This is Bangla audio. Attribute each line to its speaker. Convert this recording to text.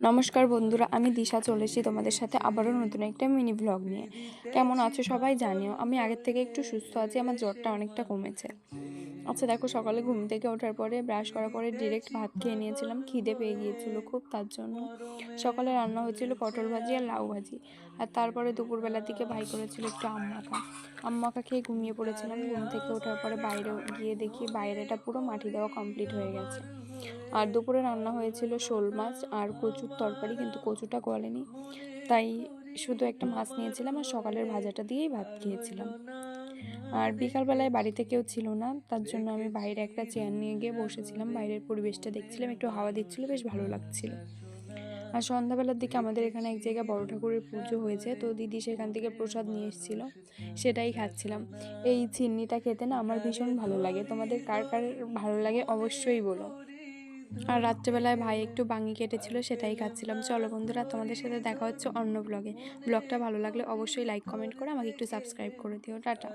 Speaker 1: নমস্কার বন্ধুরা, আমি দিশা চলে এসেছি তোমাদের সাথে আবারও নতুন একটা মিনি ভ্লগ নিয়ে। কেমন আছো সবাই জানিও। আমি আগের থেকে একটু সুস্থ আছি, আমার জ্বরটা অনেকটা কমেছে। আচ্ছা দেখো, সকালে ঘুম থেকে ওঠার পরে ব্রাশ করার পরে ডিরেক্ট ভাত খেয়ে নিয়েছিলাম, খিদে পেয়ে গিয়েছিল খুব, তার জন্য। সকালে রান্না হয়েছিল পটল ভাজি আর লাউ ভাজি। আর তারপরে দুপুরবেলার দিকে ভাই করেছিল একটু আম মাখা খেয়ে ঘুমিয়ে পড়েছিলাম। ঘুম থেকে ওঠার পরে বাইরে গিয়ে দেখি বাইরেটা পুরো মাটি দেওয়া কমপ্লিট হয়ে গেছে। আর দুপুরে রান্না হয়েছিল শোল মাছ আর কচুর তরকারি, কিন্তু কচুটা গলেনি, তাই শুধু একটা মাছ নিয়েছিলাম আর সকালের ভাজাটা দিয়েই ভাত খেয়েছিলাম। আর বিকালবেলায় বাড়িতে কেউ ছিল না, তার জন্য আমি বাইরে একটা চেয়ার নিয়ে গিয়ে বসেছিলাম, বাইরের পরিবেশটা দেখছিলাম, একটু হাওয়া দিচ্ছিল, বেশ ভালো লাগছিল। আর সন্ধ্যাবেলার দিকে আমাদের এখানে এক জায়গায় বড় ঠাকুরের পুজো হয়েছে, তো দিদি সেখান থেকে প্রসাদ নিয়ে এসেছিল, সেটাই খাচ্ছিলাম। এই চিন্নিটা খেতে না আমার ভীষণ ভালো লাগে, তোমাদের কার কার ভালো লাগে অবশ্যই বলো। আর রাত্রেবেলায় ভাই একটু বাঙি কেটেছিল, সেটাই খাচ্ছিলাম। চলো বন্ধুরা, তোমাদের সাথে দেখা হচ্ছে অন্য ব্লগে। ব্লগটা ভালো লাগলে অবশ্যই লাইক কমেন্ট করে আমাকে একটু সাবস্ক্রাইব করে দিও। টাটা।